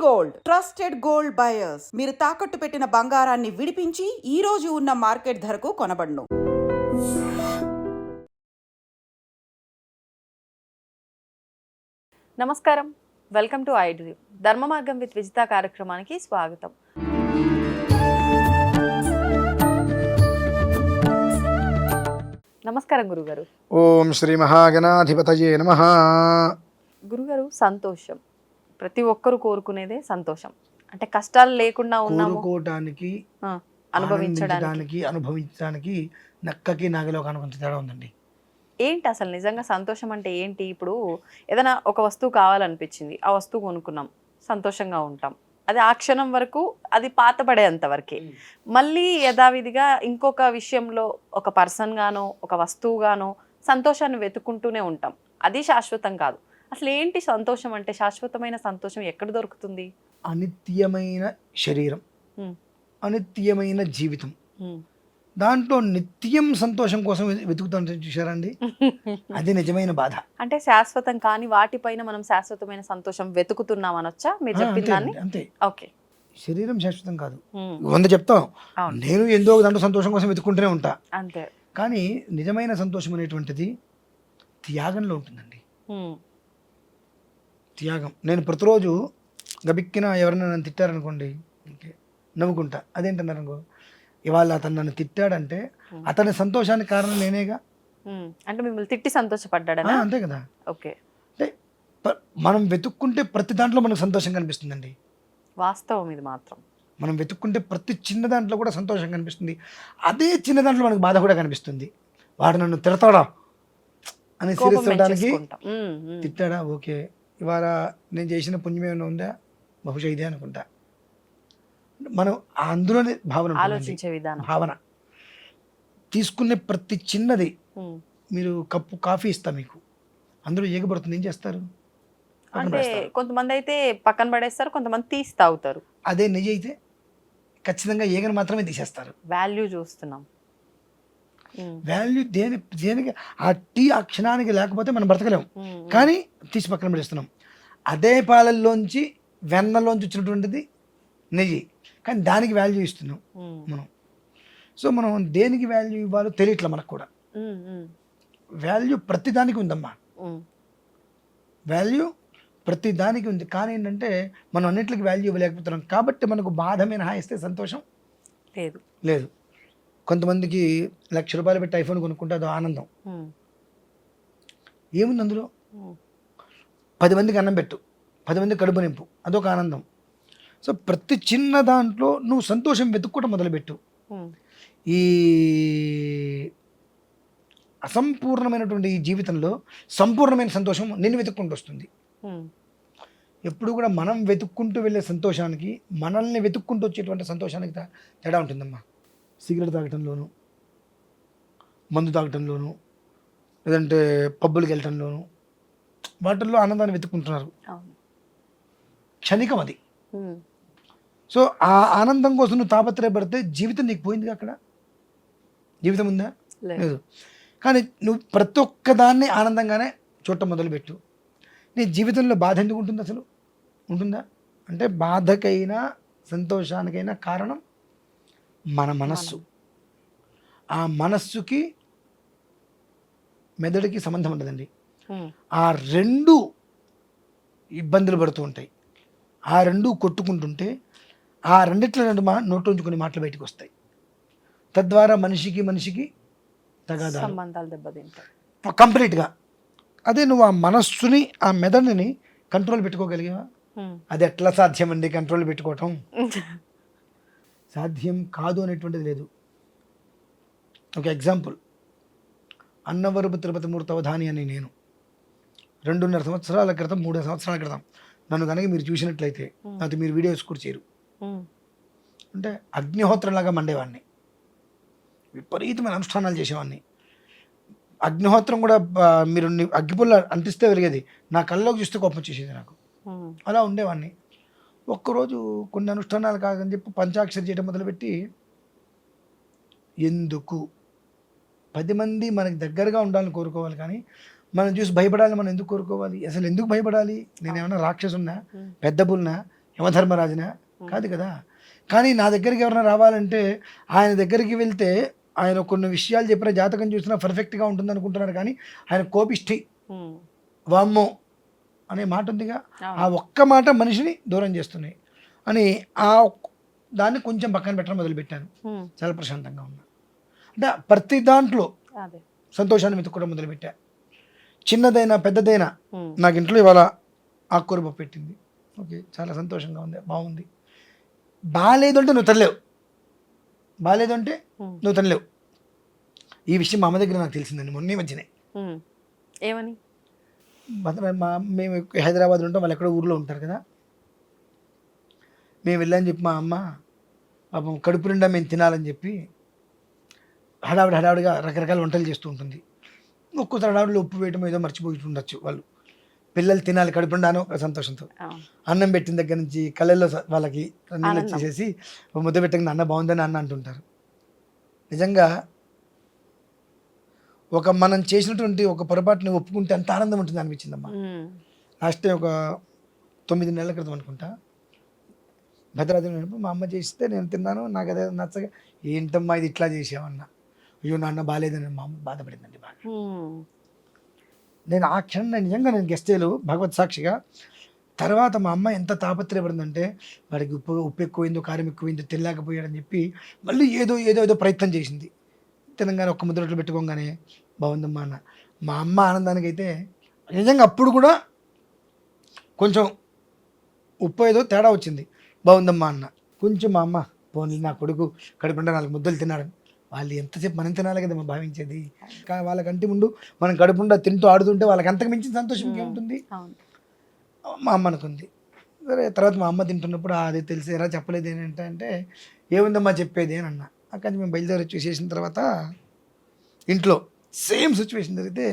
Gold trusted gold buyers మీరు తాకట్టు పెట్టిన బంగారాన్ని విడిపించి ఈ రోజు ఉన్న మార్కెట్ ధరకు కొనబడును. నమస్కారం, వెల్కమ్ టు ఐడ్రీమ్ ధర్మ మార్గం విత్ విజిత కార్యక్రమానికి స్వాగతం. నమస్కారం గురుగారు. ఓం శ్రీ మహాగణాధిపతయే నమః. గురుగారు, సంతోషం ప్రతి ఒక్కరు కోరుకునేదే సంతోషం. అంటే కష్టాలు లేకుండా ఉన్నాము కోరుకోవడానికి, అనుభవించడానికి నక్కకి నాగలో కొంచెం తేడా ఉందండి. ఏంటి అసలు నిజంగా సంతోషం అంటే ఏంటి? ఇప్పుడు ఏదైనా ఒక వస్తువు కావాలనిపించింది, ఆ వస్తువు కొనుక్కున్నాం, సంతోషంగా ఉంటాం. అది ఆ క్షణం వరకు, అది పాతపడేంత వరకే. మళ్ళీ యథావిధిగా ఇంకొక విషయంలో ఒక పర్సన్ గానో ఒక వస్తువు గానో సంతోషాన్ని వెతుక్కుంటూనే ఉంటాం. అది శాశ్వతం కాదు. అసలు ఏంటి సంతోషం అంటే? శాశ్వతమైన సంతోషం ఎక్కడ దొరుకుతుంది? అనిత్యమైన శరీరం, అనిత్యమైన జీవితం, దాంట్లో నిత్యం సంతోషం కోసం వెతుకుతాం చూసారండి. అది నిజమైన బాధ. అంటే శాశ్వతం కాని వాటిపైన మనం శాశ్వతమైన సంతోషం వెతుకుతున్నాం అనొచ్చా మీరు చెప్పిన దాన్ని? అంతే. ఓకే, శరీరం శాశ్వతం కాదు. 100 చెప్తాం, నేను ఎందో దాంట్లో సంతోషం కోసం వెతుకుంటూనే ఉంటా. అంతే. కానీ నిజమైన సంతోషం అనేటువంటిది త్యాగంలో ఉంటుందండి. త్యాగం. నేను ప్రతిరోజు గబిక్కిన ఎవరైనా నన్ను తిట్టారనుకోండి, నవ్వుకుంటా. అదేంటన్నారు అనుకో, ఇవాళ అతను నన్ను తిట్టాడంటే అతని సంతోషానికి కారణం నేనేగా. అంటే మిమ్మల్ని తిట్టి సంతోషపడ్డా? అంతే కదా. ఓకే. అంటే మనం వెతుక్కుంటే ప్రతి దాంట్లో మనకు సంతోషం కనిపిస్తుందండి. వాస్తవం ఇది మాత్రం. మనం వెతుక్కుంటే ప్రతి చిన్న దాంట్లో కూడా సంతోషం కనిపిస్తుంది. అదే చిన్న దాంట్లో మనకు బాధ కూడా కనిపిస్తుంది. వాడు నన్ను తిడతాడా అని సీరియస్ అవడానికి, తిట్టాడా, ఓకే ఇవాళ నేను చేసిన పుణ్యం ఏమైనా ఉందా, బహుశా ఇదే అనుకుంటా. మనం అందులోనే భావన, ఆలోచించే విధానం, భావన. తీసుకునే ప్రతి చిన్నది, మీరు కప్పు కాఫీ ఇస్తా మీకు, అందులో ఏగబడుతుంది, ఏం చేస్తారు? అంటే కొంతమంది అయితే పక్కన పడేస్తారు, కొంతమంది తీసి తాగుతారు. అదే నెయ్యి అయితే ఖచ్చితంగా ఏగని మాత్రమే తీసేస్తారు. వాల్యూ చూస్తున్నాం. వాల్యూ దేనికి? ఆ టీ ఆ క్షణానికి లేకపోతే మనం బ్రతకలేము, కానీ తీసి పక్కన పడేస్తున్నాం. అదే పాలల్లోంచి వెన్నలోంచి వచ్చినటువంటిది నెయ్యి, కానీ దానికి వాల్యూ ఇస్తున్నాం మనం. సో మనం దేనికి వాల్యూ ఇవ్వాలో తెలియట్లే మనకు కూడా. వాల్యూ ప్రతి దానికి ఉందమ్మా, వాల్యూ ప్రతి దానికి ఉంది. కానీ ఏంటంటే మనం అన్నింటికి వాల్యూ ఇవ్వలేకపోతున్నాం. కాబట్టి మనకు బాధ మినహాయిస్తే సంతోషం లేదు. కొంతమందికి ₹1,00,000 పెట్టి ఐఫోన్ కొనుక్కుంటే అదో ఆనందం. ఏముంది అందులో? 10 మందికి అన్నం పెట్టు, 10 మందికి కడుపు నింపు, అదొక ఆనందం. సో ప్రతి చిన్న దాంట్లో నువ్వు సంతోషం వెతుక్కోవడం మొదలుపెట్టు. ఈ అసంపూర్ణమైనటువంటి ఈ జీవితంలో సంపూర్ణమైన సంతోషం నిన్ను వెతుక్కుంటూ వస్తుంది. ఎప్పుడు కూడా మనం వెతుక్కుంటూ వెళ్ళే సంతోషానికి, మనల్ని వెతుక్కుంటూ వచ్చేటువంటి సంతోషానికి తేడా ఉంటుందమ్మా. సిగరెట్ తాగటంలోను, మందు తాగటంలోను, లేదంటే పబ్బులకి వెళ్ళటంలోను, వాటిల్లో ఆనందాన్ని వెతుక్కుంటున్నారు. క్షణికం అది. సో ఆ ఆనందం కోసం నువ్వు తాపత్రయపడితే జీవితం నీకు పోయిందిగా. అక్కడ జీవితం ఉందా? లేదు. కానీ నువ్వు ప్రతి ఒక్కదాన్ని ఆనందంగానే చూడటం మొదలుపెట్టు. నీ జీవితంలో బాధ ఎందుకు ఉంటుంది? అసలు ఉంటుందా? అంటే బాధకైనా సంతోషానికైనా కారణం మన మనస్సు. ఆ మనస్సుకి మెదడుకి సంబంధం ఉండదండి. ఆ రెండు ఇబ్బందులు పడుతూ ఉంటాయి. ఆ రెండు కొట్టుకుంటుంటే ఆ రెండిట్లో నోట్లోంచి కొన్ని మాటలు బయటకు వస్తాయి. తద్వారా మనిషికి తగాదాలు, సంబంధాలు దెబ్బతింటాయి కంప్లీట్గా. అదే నువ్వు ఆ మనస్సుని, ఆ మెదడుని కంట్రోల్ పెట్టుకోగలిగావా? అది ఎట్లా సాధ్యం అండి కంట్రోల్ పెట్టుకోవటం? సాధ్యం కాదు అనేటువంటిది లేదు. ఒక ఎగ్జాంపుల్, అన్నవరపు తిరుపతి మూర్తి అవధాని అని నేను 2.5 సంవత్సరాల క్రితం, 3 సంవత్సరాల క్రితం నన్ను కనుక మీరు చూసినట్లయితే, అది మీరు వీడియోస్ కూడా చేయరు, అంటే అగ్నిహోత్రంలాగా మండేవాడిని, విపరీతమైన అనుష్ఠానాలు చేసేవాడిని. అగ్నిహోత్రం కూడా మీరు అగ్గిపుల్ల అంటిస్తే వెలిగేది, నా కళ్ళలోకి చూస్తే కోపం వచ్చేసేది నాకు. అలా ఉండేవాడిని. ఒక్కరోజు కొన్ని అనుష్ఠానాలు కాదని చెప్పి పంచాక్షరి చేయడం మొదలుపెట్టి, ఎందుకు 10 మంది మనకి దగ్గరగా ఉండాలని కోరుకోవాలి, కానీ మనం చూసి భయపడాలి మనం ఎందుకు కోరుకోవాలి? అసలు ఎందుకు భయపడాలి? నేను ఏమన్నా రాక్షసున్నా, పెద్ద పుల్నా, యమధర్మరాజునా కాదు కదా. కానీ నా దగ్గరికి ఎవరైనా రావాలంటే ఆయన దగ్గరికి వెళ్తే ఆయన కొన్ని విషయాలు చెప్పిన జాతకం చూసినా పర్ఫెక్ట్గా ఉంటుంది అనుకుంటున్నారు, కానీ ఆయన కోపిష్టి వామ్మో అనే మాట ఉందిగా, ఆ ఒక్క మాట మనిషిని దూరం చేస్తున్నాయి అని దాన్ని కొంచెం పక్కన పెట్టడం మొదలుపెట్టాను. చాలా ప్రశాంతంగా ఉన్నా. అంటే ప్రతి దాంట్లో సంతోషాన్ని వెతుక్కోవడం మొదలుపెట్టా. చిన్నదైనా పెద్దదైనా నాకు ఇంట్లో ఇవాళ ఆకుకూర పప్పు పెట్టింది, ఓకే చాలా సంతోషంగా ఉంది, బాగుంది. బాగాలేదు అంటే నువ్వు తినలేవు, బాగాలేదు అంటే నువ్వు తినలేవు. ఈ విషయం మా అమ్మ దగ్గర నాకు తెలిసిందండి మొన్న మధ్యనే. ఏమని? మేము హైదరాబాద్లో ఉంటాం, వాళ్ళు ఎక్కడో ఊర్లో ఉంటారు కదా. మేము వెళ్ళని చెప్పి మా అమ్మ పాపం కడుపు నిండా మేము తినాలని చెప్పి హడావిడిగా రకరకాల వంటలు చేస్తూ ఉంటుంది. ఒక్కోసారి హడావిడిలో ఉప్పు వేయటం ఏదో మర్చిపోయి ఉండొచ్చు. వాళ్ళు పిల్లలు తినాలి కడుపు నిండాను ఒక సంతోషంతో అన్నం పెట్టిన దగ్గర నుంచి కళ్ళల్లో వాళ్ళకి నీళ్ళు వచ్చేసేసి ముద్ద పెట్టకుండా అన్న బాగుందని అన్న అంటుంటారు. నిజంగా మనం చేసినటువంటి ఒక పొరపాటుని ఒప్పుకుంటే అంత ఆనందం ఉంటుంది అనిపించిందమ్మా. లాస్ట్ టైం ఒక 9 నెలల క్రితం అనుకుంటా భద్రాద్రి మా అమ్మ చేస్తే నేను తిన్నాను, నాకు అదే నచ్చగా ఏంటమ్మా ఇది ఇట్లా చేసామన్నా, అయ్యో నాన్న బాగాలేదని మా అమ్మ బాధపడిందండి బాగా. నేను ఆ క్షణం నిజంగా నేను గెస్టేలు భగవత్ సాక్షిగా తర్వాత మా అమ్మ ఎంత తాపత్రయపడిందంటే వాడికి ఉప్పు ఎక్కువైందో కారం ఎక్కువైందో తెలియకపోయాడని చెప్పి మళ్ళీ ఏదో ప్రయత్నం చేసింది. తెలంగాణ ఒక్క ముద్ద రొట్టెలు పెట్టుకోగానే బాగుందమ్మా అన్న. మా అమ్మ ఆనందానికి అయితే నిజంగా అప్పుడు కూడా కొంచెం ఉప్పు ఏదో తేడా వచ్చింది, బాగుందమ్మా అన్న. కొంచెం మా అమ్మ పోనీ నా కొడుకు కడుపుండా 4 ముద్దలు తిన్నాడని. వాళ్ళు ఎంతసేపు మనం తినాలి కదా మనం భావించేది. కానీ వాళ్ళకంటి ముందు మనం కడుపుండా తింటూ ఆడుతుంటే వాళ్ళకి అంతకు మించిన సంతోషం ఇంకేముంటుంది. మా అమ్మ అనుకుంది. సరే తర్వాత మా అమ్మ తింటున్నప్పుడు అది తెలిసేరా చెప్పలేదు ఏంటంటే ఏముందమ్మా చెప్పేది అని అన్న. అక్కడి మేము బయలుదేరి చూసేసిన తర్వాత ఇంట్లో సేమ్ సిచ్యువేషన్ జరిగితే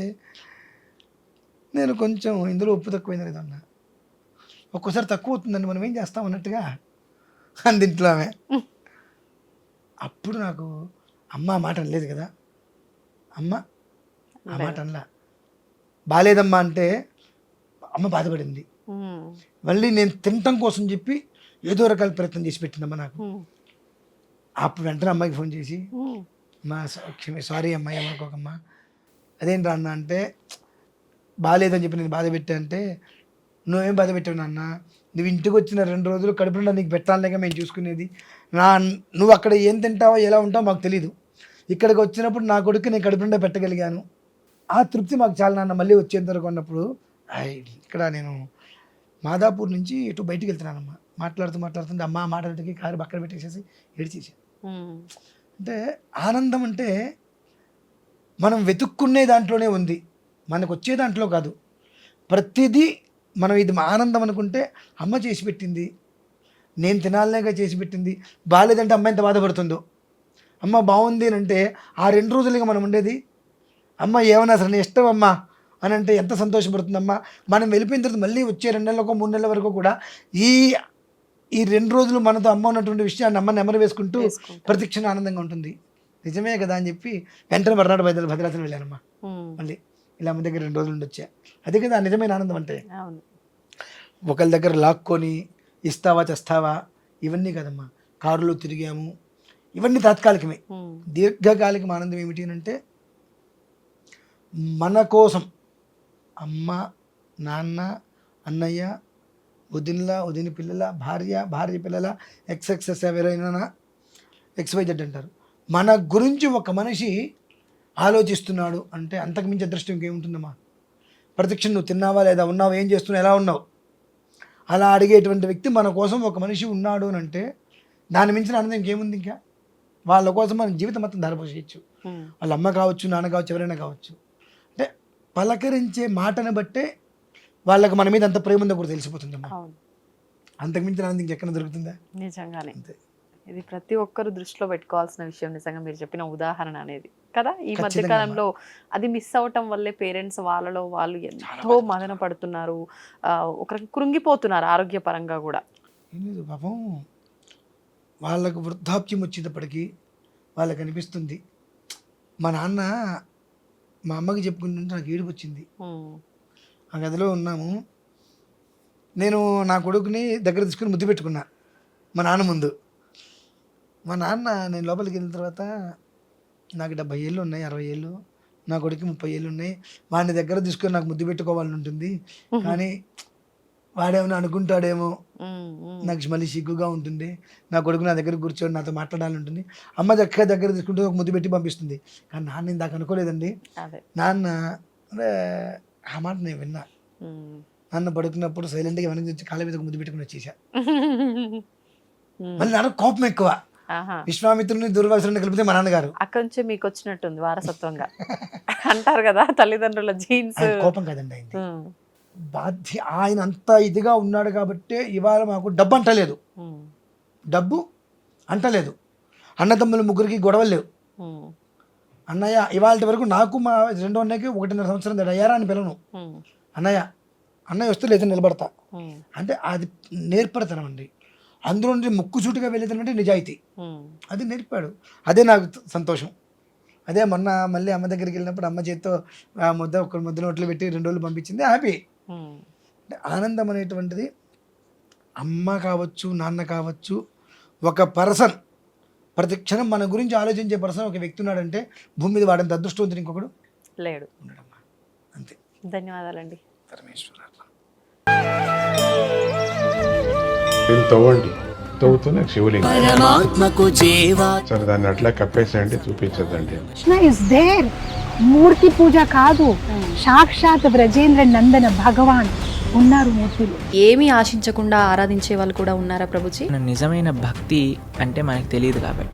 నేను కొంచెం ఇందులో ఉప్పు తక్కువైంది లేదు అన్న. ఒక్కోసారి తక్కువ అవుతుందండి, మనం ఏం చేస్తాం అన్నట్టుగా అంది ఇంట్లో ఆమె. అప్పుడు నాకు అమ్మ ఆ మాట అనలేదు కదా, అమ్మ ఆ మాట అనలా. బాగాలేదమ్మా అంటే అమ్మ బాధపడింది. మళ్ళీ నేను తినటం కోసం చెప్పి ఏదో రకాల ప్రయత్నం చేసి పెట్టిందమ్మా నాకు. అప్పుడు వెంటనే అమ్మాయికి ఫోన్ చేసి మా సారీ అమ్మాయి ఏమనుకోకమ్మా, అదేంటి అన్న అంటే బాగాలేదని చెప్పి నేను బాధ పెట్టా అంటే నువ్వేం బాధ పెట్టావు నాన్న, నువ్వు ఇంటికి వచ్చిన 2 రోజులు కడుపులో నీకు పెట్టాలేక మేము చూసుకునేది. నువ్వు అక్కడ ఏం తింటావో ఎలా ఉంటావో మాకు తెలీదు, ఇక్కడికి వచ్చినప్పుడు నా కొడుకు నేను కడుపులో పెట్టగలిగాను, ఆ తృప్తి మాకు చాలా నాన్న. మళ్ళీ వచ్చేంత వరకు అన్నప్పుడు ఇక్కడ నేను మాదాపూర్ నుంచి ఇటు బయటికి వెళ్తున్నానమ్మా, మాట్లాడుతుంటే అమ్మ మాట్లాడికి కారు పక్కన పెట్టేసేసి ఏడ్చేసాను. అంటే ఆనందం అంటే మనం వెతుక్కునే దాంట్లోనే ఉంది, మనకు వచ్చే దాంట్లో కాదు. ప్రతిదీ మనం ఇది ఆనందం అనుకుంటే అమ్మ చేసి పెట్టింది, నేను తినాలనేగా చేసి పెట్టింది. బాగాలేదంటే అమ్మ ఎంత బాధపడుతుందో, అమ్మ బాగుంది అని అంటే ఆ 2 రోజులుగా మనం ఉండేది అమ్మ ఏమన్నా సరే ఇష్టం అమ్మా అని అంటే ఎంత సంతోషపడుతుందమ్మా. మనం వెళ్ళిపోయిన తర్వాత మళ్ళీ వచ్చే 2 నెలలకో 3 నెలల వరకు కూడా ఈ 2 రోజులు మనతో అమ్మ ఉన్నటువంటి విషయాన్ని అమ్మ నెమరు వేసుకుంటూ ప్రతిక్షణ ఆనందంగా ఉంటుంది. నిజమే కదా అని చెప్పి వెంటనే మర్నాడు భద్రాచలం వెళ్ళానమ్మా. మళ్ళీ ఇలా అమ్మ దగ్గర 2 రోజులు ఉండొచ్చా. అదే కదా నిజమైన ఆనందం అంటే. ఒకళ్ళ దగ్గర లాక్కొని ఇస్తావా చేస్తావా ఇవన్నీ కదమ్మా. కారులో తిరిగాము, ఇవన్నీ తాత్కాలికమే. దీర్ఘకాలిక ఆనందం ఏమిటి అంటే మన కోసం అమ్మ నాన్న అన్నయ్య వదిన పిల్లల భార్య పిల్లల ఎక్స్ఎక్సెస్ ఎవరైనా XYZ అంటారు, మన గురించి ఒక మనిషి ఆలోచిస్తున్నాడు అంటే అంతకుమించి అదృష్టం ఇంకేముంటుందమ్మా. ప్రతిక్షణం నువ్వు తిన్నావా లేదా, ఉన్నావు, ఏం చేస్తున్నావు, ఎలా ఉన్నావు, అలా అడిగేటువంటి వ్యక్తి మన కోసం ఒక మనిషి ఉన్నాడు అని అంటే దాని మించిన ఆనందం ఇంకేముంది. ఇంకా వాళ్ళ కోసం మనం జీవితం మొత్తం ధారపోసేయచ్చు. వాళ్ళ అమ్మ కావచ్చు, నాన్న కావచ్చు, ఎవరైనా కావచ్చు. అంటే పలకరించే మాటను బట్టే వాళ్ళకి మన మీద అంత ప్రేమ ఉందో కూడా తెలిసిపోతుందమ్మా. అంతకుమించిన ఆనందం ఇంకెక్కడ దొరుకుతుందా? నిజంగానే ఇది ప్రతి ఒక్కరు దృష్టిలో పెట్టుకోవాల్సిన విషయం. నిజంగా మీరు చెప్పిన ఉదాహరణ అనేది కదా. ఈ మధ్య కాలంలో అది మిస్ అవటం వల్లే పేరెంట్స్ వాళ్ళలో వాళ్ళు ఎంతో మదన పడుతున్నారు, ఒకరికి కృంగిపోతున్నారు ఆరోగ్యపరంగా కూడా. పాపం వాళ్ళకు వృద్ధాప్యం వచ్చేటప్పటికి వాళ్ళకి అనిపిస్తుంది, మా నాన్న మా అమ్మకి చెప్పుకుంటుంటే నాకు ఏడుపు వచ్చింది. ఆ గదిలో ఉన్నాము, నేను నా కొడుకుని దగ్గర తీసుకుని ముద్దు పెట్టుకున్నా మా నాన్న ముందు. మా నాన్న నేను లోపలికి వెళ్ళిన తర్వాత నాకు 70 ఏళ్ళు ఉన్నాయి, 60 ఏళ్ళు, నా కొడుకు 30 ఏళ్ళు ఉన్నాయి. వాడిని దగ్గర తీసుకొని నాకు ముద్దు పెట్టుకోవాలని ఉంటుంది, కానీ వాడేమైనా అనుకుంటాడేమో, నాకు మళ్ళీ సిగ్గుగా ఉంటుంది. నా కొడుకు నా దగ్గర కూర్చొని నాతో మాట్లాడాలని ఉంటుంది. అమ్మ దగ్గర తీసుకుంటే ఒక ముద్దు పెట్టి పంపిస్తుంది. కానీ నాన్న ఇందాక అనుకోలేదండి. నాన్న అంటే ఆ మాట నేను విన్నా. నాన్న పడుకున్నప్పుడు సైలెంట్గా వెనక్కి వచ్చి కాళ్ళ మీద ముద్దు పెట్టుకుని వచ్చేసా. మళ్ళీ నాన్న కోపం ఎక్కువ. విశ్వామిత్రుని దుర్వాసుని కలిపితే మా నాన్నగారు. అక్కడి నుంచి మీకు వచ్చినట్టుంది వారసత్వంగా అంటారు కదా తల్లిదండ్రుల జీన్స్. కోపం కదండి ఆయన ఆయన అంత ఇదిగా ఉన్నాడు కాబట్టి ఇవాళ మాకు డబ్బు అంటలేదు, డబ్బు అంటలేదు. అన్నదమ్ముల ముగ్గురికి గొడవలు లేవు. అన్నయ్య ఇవాళ వరకు నాకు మా రెండో అన్నయ్యకి 1.5 సంవత్సరం అయ్యారా అని పిలను. అన్నయ్య వస్తే లేదా నిలబడతా అంటే అది నేర్పడతాం అండి. అందులో నుండి ముక్కుసూటిగా వెళ్ళేదంటే నిజాయితీ, అది నేర్పాడు. అదే నాకు సంతోషం. అదే మొన్న మళ్ళీ అమ్మ దగ్గరికి వెళ్ళినప్పుడు అమ్మ చేతితో ఒక ముద్ద నోట్లు పెట్టి 2 రోజులు పంపించింది. హ్యాపీ. అంటే ఆనందం అనేటువంటిది అమ్మ కావచ్చు, నాన్న కావచ్చు, ఒక పర్సన్ ప్రతి క్షణం మన గురించి ఆలోచించే పర్సన్ ఒక వ్యక్తి ఉన్నాడంటే భూమి మీద వాడంత అదృష్టవంతుడు ఇంకొకడు లేడు. ఉండడమ్మా, అంతే. ధన్యవాదాలండి. పరమేశ్వర. తవ్వండి, తవ్వుతూనే శివలింగం. సరే దాన్ని అట్లా కప్పేసేయండి, చూపించదండి. Krishna is there. మూర్తి పూజ కాదు, సాక్షాత్ బ్రజేంద్ర నందన భగవాన్ ఉన్నారు మూర్తిలో. ఏమీ ఆశించకుండా ఆరాధించే వాళ్ళు కూడా ఉన్నారా ప్రభుజీ? నిజమైన భక్తి అంటే మనకు తెలియదు కాబట్టి